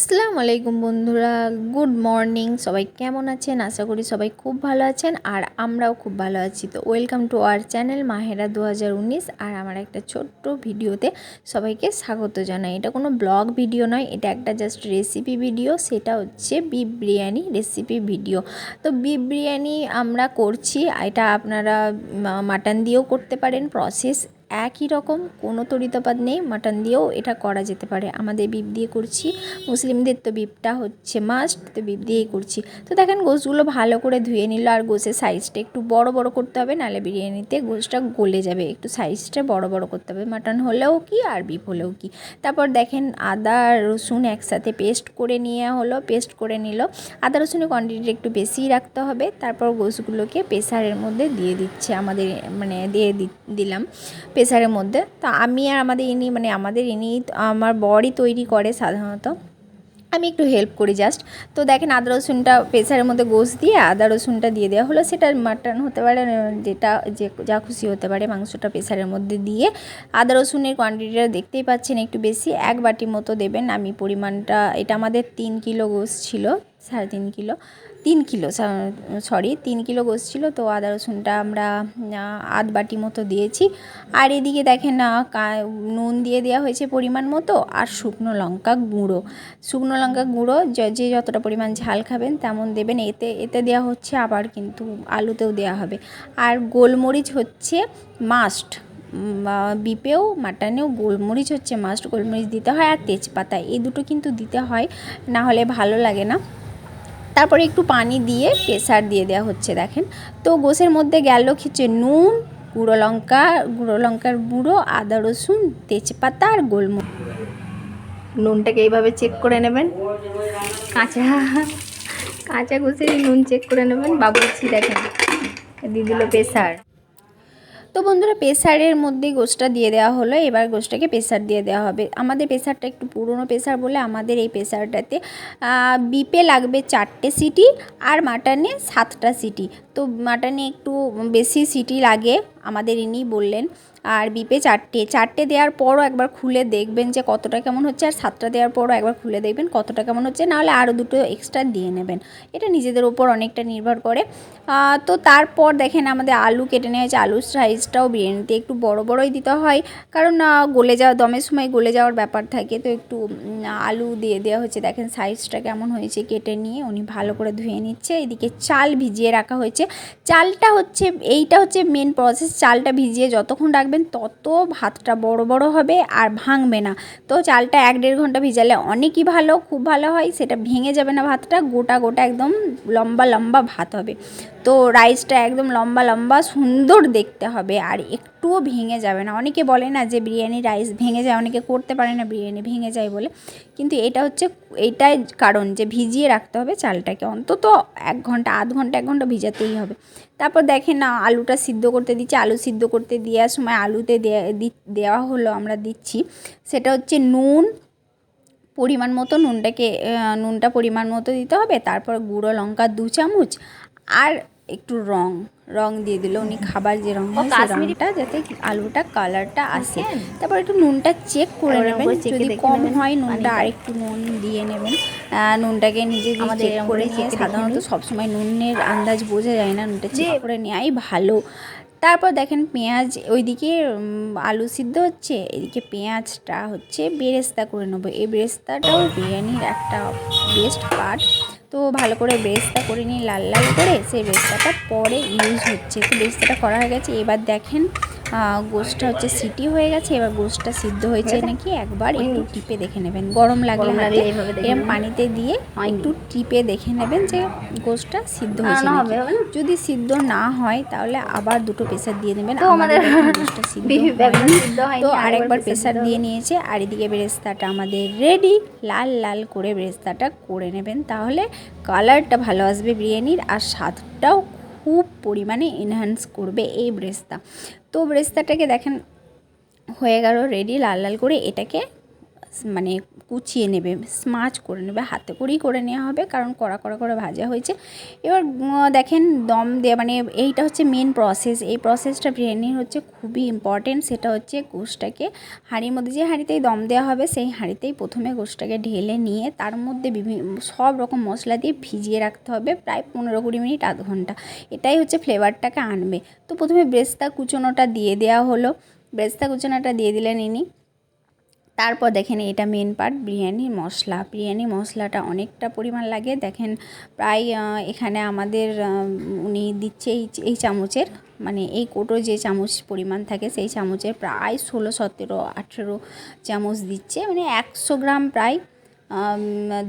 আসসালামু আলাইকুম বন্ধুরা, গুড মর্নিং। সবাই কেমন আছেন? আশা করি সবাই খুব ভালো আছেন আর আমরাও খুব ভালো আছি। তো welcome to our channel Mahera 2019। আর আমার একটা ছোট্ট ভিডিওতে সবাইকে স্বাগত জানাই। এটা কোনো ব্লগ ভিডিও নয়, এটা একটা জাস্ট রেসিপি ভিডিও। সেটা হচ্ছে বিফ বিরিয়ানি রেসিপি ভিডিও। তো বিফ বিরিয়ানি আমরা করছি, এটা আপনারা মাটন দিয়েও করতে পারেন। প্রসেস একই রকম, কোনো তরিতফাত নেই। মাটন দিয়েও এটা করা যেতে পারে। আমাদের বিফ দিয়ে করছি, মুসলিমদের তো বিফটা হচ্ছে মাস্ট, তো বিফ দিয়েই করছি। তো দেখেন গোশগুলো ভালো করে ধুয়ে নিল, আর গোশের সাইজটা একটু বড় বড় করতে হবে, নাহলে বিরিয়ানিতে গোশটা গলে যাবে। একটু সাইজটা বড় বড় করতে হবে, মাটন হলেও কি আর বিফ হলেও কি। তারপর দেখেন আদা রসুন একসাথে পেস্ট করে নিল। আদা রসুনের কোয়ান্টিটিটা একটু বেশিই রাখতে হবে। তারপর গোশগুলোকে প্রেসারের মধ্যে দিয়ে দিচ্ছে, দিলাম প্রেসারের মধ্যে। তো আমি আর আমাদের ইনি আমার বরই তৈরি করে সাধারণত, আমি একটু হেল্প করি জাস্ট। তো দেখেন আদা রসুনটা প্রেসারের মধ্যে গোশ দিয়ে আদা রসুনটা দিয়ে দেওয়া হলো। সেটা মাটন হতে পারে, যা খুশি হতে পারে। মাংসটা প্রেসারের মধ্যে দিয়ে আদা রসুনের কোয়ান্টিটিটা দেখতেই পাচ্ছেন একটু বেশি, 1 বাটি মতো দেবেন। আমি পরিমাণটা, এটা আমাদের 3 কিলো গোশ ছিল, 3.5 কিলো 3 কিলো গোশ ছিল। তো আদা রসুনটা আমরা আধ বাটি মতো দিয়েছি। আর এদিকে দেখেন নুন দিয়ে দেওয়া হয়েছে পরিমাণ মতো, আর শুকনো লঙ্কা গুঁড়ো যে যতটা পরিমাণ ঝাল খাবেন তেমন দেবেন। এতে দেওয়া হচ্ছে, আবার কিন্তু আলুতেও দেওয়া হবে। আর গোলমরিচ হচ্ছে মাস্ট, বিপেও মাটনেও গোলমরিচ হচ্ছে মাস্ট। গোলমরিচ দিতে হয়, আর তেজপাতা, এই দুটো কিন্তু দিতে হয়, না হলে ভালো লাগে না। তারপরে একটু পানি দিয়ে প্রেসার দিয়ে দেওয়া হচ্ছে। দেখেন তো গোশের মধ্যে গেল হচ্ছে নুন, গুঁড়ো লঙ্কার গুঁড়ো, আদা রসুন, তেজপাতা আর গোলমরিচ। নুনটাকে এইভাবে চেক করে নেবেন, কাঁচা গোশেরই নুন চেক করে নেবেন। বাবুর্চি দেখেন দিয়ে দিল প্রেসার। তো বন্ধুরা, প্রেসারের মধ্যেই গোশটা দিয়ে দেওয়া হলো। এবার গোশটাকে প্রেসার দিয়ে দেওয়া হবে। আমাদের প্রেসারটা একটু পুরনো প্রেসার বলে আমাদের এই প্রেসারটাতে বিপে লাগবে 4টে সিটি, আর মাটনে 7টা সিটি। তো মাটনে একটু বেশি সিটি লাগে, আমাদের ইনি বললেন। আর বিপে 4টে দেওয়ার পরও একবার খুলে দেখবেন যে কতটা কেমন হচ্ছে, আর 7টা দেওয়ার পরও একবার খুলে দেখবেন কতটা কেমন হচ্ছে, নাহলে আরও 2টো এক্সট্রা দিয়ে নেবেন। এটা নিজেদের ওপর অনেকটা নির্ভর করে। তো তারপর দেখেন আমাদের আলু কেটে নেওয়া হয়েছে। আলুর সাইজটাও বিরিয়ানিতে একটু বড় বড়ই দিতে হয়, কারণ দমের সময় গলে যাওয়ার ব্যাপার থাকে। তো একটু আলু দিয়ে দেওয়া হচ্ছে। দেখেন সাইজটা কেমন হয়েছে, কেটে নিয়ে উনি ভালো করে ধুয়ে নিচ্ছে। এদিকে চাল ভিজিয়ে রাখা হয়েছে। এইটা হচ্ছে মেন প্রসেস। চালটা ভিজিয়ে যতক্ষণ রাখবেন তত ভাতটা বড় বড় হবে আর ভাঙবে না। তো চালটা 1-1.5 ঘন্টা ভিজালে অনেকই ভালো, খুব ভালো হয়। সেটা ভেঙে যাবে না, ভাতটা গোটা গোটা একদম লম্বা লম্বা ভাত হবে। তো রাইসটা একদম লম্বা লম্বা সুন্দর দেখতে হবে, আর একটুও ভেঙে যাবে না। অনেকে বলে না যে বিরিয়ানি রাইস ভেঙে যায়, অনেকে করতে পারে না বিরিয়ানি ভেঙে যায় বলে, কিন্তু এইটাই কারণ যে ভিজিয়ে রাখতে হবে চালটাকে অন্তত 1 ঘন্টা, আধ ঘন্টা 1 ঘন্টা ভিজাতেই হবে। তারপর দেখেন না আলুটা সিদ্ধ করতে দিচ্ছি। আলু সিদ্ধ করতে দেওয়ার সময় আলুতে দেওয়া হলো, আমরা দিচ্ছি সেটা হচ্ছে নুন পরিমাণ মতো। নুনটা পরিমাণ মতো দিতে হবে। তারপর গুঁড়ো লঙ্কা 2 চামচ, আর একটু রং দিয়ে দিল উনি, খাবার যে রং হয় সেই রংটা, যাতে আলুটা কালারটা আসে। তারপর একটু নুনটা চেক করে নেবেন, যদি কম হয় নুনটা আরেকটু নুন দিয়ে নেবেন। নুনটাকে নিজে চেক করে নিয়ে, সাধারণত সবসময় নুনের আন্দাজ বোঝা যায় না, নুনটা চেক করে নেওয়াই ভালো। তারপর দেখেন পেঁয়াজ, ওইদিকে আলু সিদ্ধ হচ্ছে, এদিকে পেঁয়াজটা হচ্ছে বেরেস্তা করে নেবো। এই বেরেস্তাটাও বিরিয়ানির একটা বেস্ট পার্ট। তো ভালো করে বেরেস্তা করে নিয়ে লাল লাল করে, সেই বেরেস্তাটা পরে ইউজ হচ্ছে। তো বেরেস্তাটা করা হয়ে গেছে। এবার দেখেন গোশটা হচ্ছে সিটি হয়ে গেছে। এবার গোশটা সিদ্ধ হয়েছে নাকি একবার একটু টিপে দেখে নেবেন। গরম লাগলে এরকম পানিতে দিয়ে একটু টিপে দেখে নেবেন যে গোশটা সিদ্ধ হয়েছে নাকি। যদি সিদ্ধ না হয় তাহলে আবার 2টো প্রেসার দিয়ে নেবেন। আমাদের গোশটা সিদ্ধ হয়নি, তো আরেকবার প্রেসার দিয়ে নিয়েছে। আর এদিকে বেরেস্তাটা আমাদের রেডি। লাল লাল করে বেরেস্তাটা করে নেবেন, তাহলে কালারটা ভালো আসবে বিরিয়ানির, আর স্বাদটাও খুব পরিমাণে এনহ্যান্স করবে এই বেরেস্তা। তো বেরেস্তাটাকে দেখেন হয়ে গেল রেডি লাল লাল করে। এটাকে মানে কুচিয়ে নেবে, স্মাচ করে নেবে, হাতে করেই করে নেওয়া হবে, কারণ কড়া কড়া করে ভাজা হয়েছে। এবার দেখেন দম দেওয়া মানে এইটা হচ্ছে মেন প্রসেস। এই প্রসেসটা বিরিয়ানির হচ্ছে খুবই ইম্পর্টেন্ট। সেটা হচ্ছে গোশটাকে হাঁড়ির মধ্যে, যে হাঁড়িতেই দম দেওয়া হবে সেই হাঁড়িতেই প্রথমে গোশটাকে ঢেলে নিয়ে তার মধ্যে সব রকম মশলা দিয়ে ভিজিয়ে রাখতে হবে প্রায় 15-20 মিনিট, আধ ঘন্টা। এটাই হচ্ছে ফ্লেভারটাকে আনবে। তো প্রথমে বেরেস্তা কুচোনোটা দিয়ে দেওয়া হলো, বেরেস্তা কুচোনোটা দিয়ে দিলেন ইনি। তারপর দেখেন এটা মেন পার্ট, বিরিয়ানির মশলা। বিরিয়ানি মশলাটা অনেকটা পরিমাণ লাগে, দেখেন প্রায় এখানে আমাদের উনি দিচ্ছে এই চামচের, মানে এই কোটো যে চামচ পরিমাণ থাকে সেই চামচের প্রায় 16, 17, 18 চামচ দিচ্ছে, মানে 100 গ্রাম প্রায়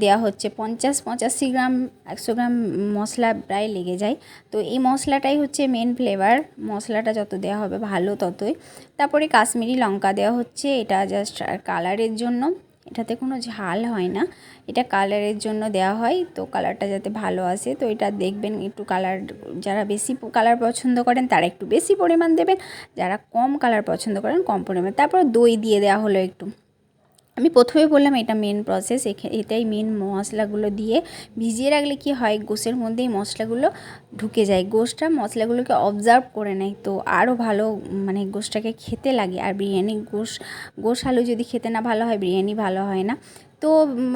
দেওয়া হচ্ছে। 50-85 গ্রাম, 100 গ্রাম মশলা প্রায় লেগে যায়। তো এই মশলাটাই হচ্ছে মেন ফ্লেভার। মশলাটা যত দেওয়া হবে ভালো ততই। তারপরে কাশ্মীরি লঙ্কা দেওয়া হচ্ছে, এটা জাস্ট কালারের জন্য, এটাতে কোনো ঝাল হয় না, এটা কালারের জন্য দেওয়া হয়। তো কালারটা যাতে ভালো আসে, তো এটা দেখবেন একটু কালার, যারা বেশি কালার পছন্দ করেন তারা একটু বেশি পরিমাণ দেবেন, যারা কম কালার পছন্দ করেন কম পরিমাণ। তারপর দই দিয়ে দেওয়া হলো একটু। আমি প্রথমে বললাম এটা মেন প্রসেস, এটাই মেন। মশলাগুলো দিয়ে ভিজিয়ে রাখলে কি হয়, গোশের মধ্যেই মশলাগুলো ঢুকে যায়, গোশটা মশলাগুলোকে অবজার্ভ করে নেয়, তো আরও ভালো মানে গোশটাকে খেতে লাগে। আর বিরিয়ানি গোশ আলু যদি খেতে না ভালো হয়, বিরিয়ানি ভালো হয় না। তো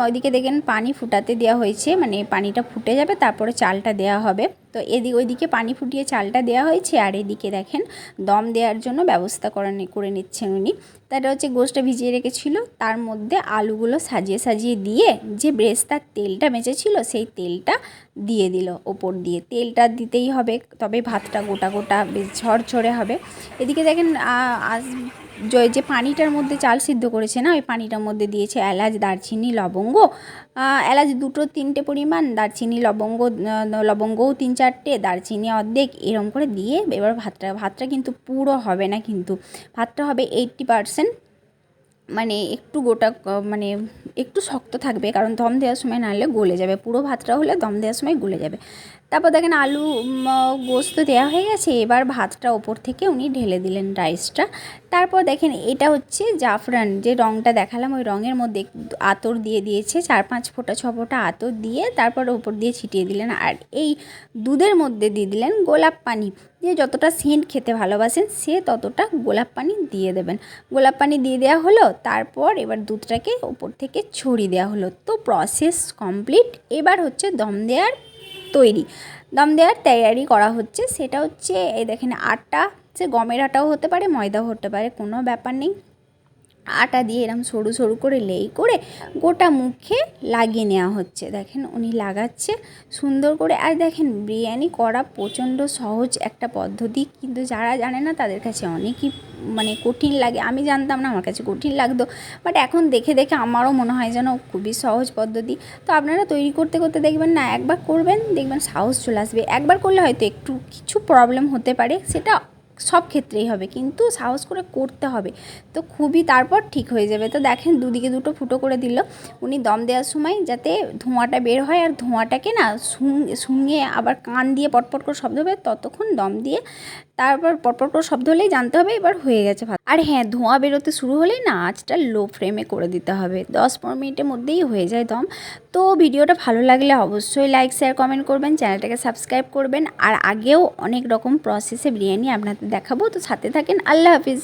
ওইদিকে দেখেন পানি ফুটাতে দেওয়া হয়েছে, মানে পানিটা ফুটে যাবে তারপরে চালটা দেওয়া হবে। তো ওইদিকে পানি ফুটিয়ে চালটা দেওয়া হয়েছে, আর এদিকে দেখেন দম দেওয়ার জন্য ব্যবস্থা করে নিচ্ছেন উনি। তাটা হচ্ছে গোশটা ভিজিয়ে রেখেছিল, তার মধ্যে আলুগুলো সাজিয়ে সাজিয়ে দিয়ে যে বেরেস্তার তেলটা বেঁচেছিল সেই তেলটা দিয়ে দিল ওপর দিয়ে। তেলটা দিতেই হবে, তবে ভাতটা গোটা গোটা বেশ ঝরঝরে হবে। এদিকে দেখেন যে পানিটার মধ্যে চাল সিদ্ধ করেছে না, ওই পানিটার মধ্যে দিয়েছে এলাচ, দারচিনি, লবঙ্গ। এলাচ 2-3টে পরিমাণ, দারচিনি লবঙ্গও 3-4টে, দারচিনি অর্ধেক, এরম করে দিয়ে এবার ভাতটা কিন্তু পুরো হবে না, কিন্তু ভাতটা হবে 80%, মানে একটু গোটা, মানে একটু শক্ত থাকবে, কারণ দম দেওয়ার সময় নাহলে গলে যাবে। পুরো ভাতটা হলে দম দেওয়ার সময় গলে যাবে। তারপর দেখেন আলু গোস্ত দেওয়া হয়ে গেছে, এবার ভাতটা ওপর থেকে উনি ঢেলে দিলেন রাইসটা। তারপর দেখেন এটা হচ্ছে জাফরান, যে রঙটা দেখালাম ওই রঙের মধ্যে আতর দিয়ে দিয়েছে, 4-5 ফোঁটা 6 ফোঁটা আতর দিয়ে তারপর ওপর দিয়ে ছিটিয়ে দিলেন। আর এই দুধের মধ্যে দিয়ে দিলেন গোলাপ পানি, যে যতটা সেন্ট খেতে ভালোবাসেন সে ততটা গোলাপ পানি দিয়ে দেবেন। গোলাপ পানি দিয়ে দেওয়া হলো, তারপর এবার দুধটাকে ওপর থেকে ছড়িয়ে দেওয়া হলো। তো প্রসেস কমপ্লিট। এবার হচ্ছে দম দেওয়ার তৈয়ারি করা হচ্ছে। সেটা হচ্ছে এই দেখেন আটা, সে গমের আটাও হতে পারে, ময়দাও হতে পারে, কোনো ব্যাপার নেই। আটা দিয়ে এরকম সরু সরু করে লেই করে গোটা মুখে লাগিয়ে নেওয়া হচ্ছে। দেখেন উনি লাগাচ্ছে সুন্দর করে। আর দেখেন বিরিয়ানি করা প্রচণ্ড সহজ একটা পদ্ধতি, কিন্তু যারা জানে না তাদের কাছে অনেকই মানে কঠিন লাগে। আমি জানতাম না, আমার কাছে কঠিন লাগতো, বাট এখন দেখে দেখে আমারও মনে হয় যেন খুবই সহজ পদ্ধতি। তো আপনারা তৈরি করতে করতে দেখবেন না, একবার করবেন দেখবেন সাহস চলে আসবে। একবার করলে হয়তো একটু কিছু প্রবলেম হতে পারে, সেটা সব ক্ষেত্রেই হবে, কিন্তু সাহস করে করতে হবে, তো খুবই তারপর ঠিক হয়ে যাবে। তো দেখেন দুদিকে দুটো ফুটো করে দিল উনি দম দেওয়ার সময়, যাতে ধোঁয়াটা বের হয়, আর ধোঁয়াটাকে না শুঙিয়ে আবার কান দিয়ে পটপট করে শব্দ হবে, ততক্ষণ দম দিয়ে তারপর পটপট করে শব্দ হলেই জানতে হবে এবার হয়ে গেছে ভাত। আর হ্যাঁ, ধোঁয়া বেরোতে শুরু হলেই না আঁচটা লো ফ্লেমে করে দিতে হবে, 10-15 মিনিটের মধ্যেই হয়ে যায় দম। তো ভিডিওটা ভালো লাগলে অবশ্যই লাইক, শেয়ার, কমেন্ট করবেন, চ্যানেলটাকে সাবস্ক্রাইব করবেন। আর আগেও অনেক রকম প্রসেসে বিরিয়ানি আপনাদের দেখাবো, তো সাথে থাকেন। আল্লাহ হাফিজ।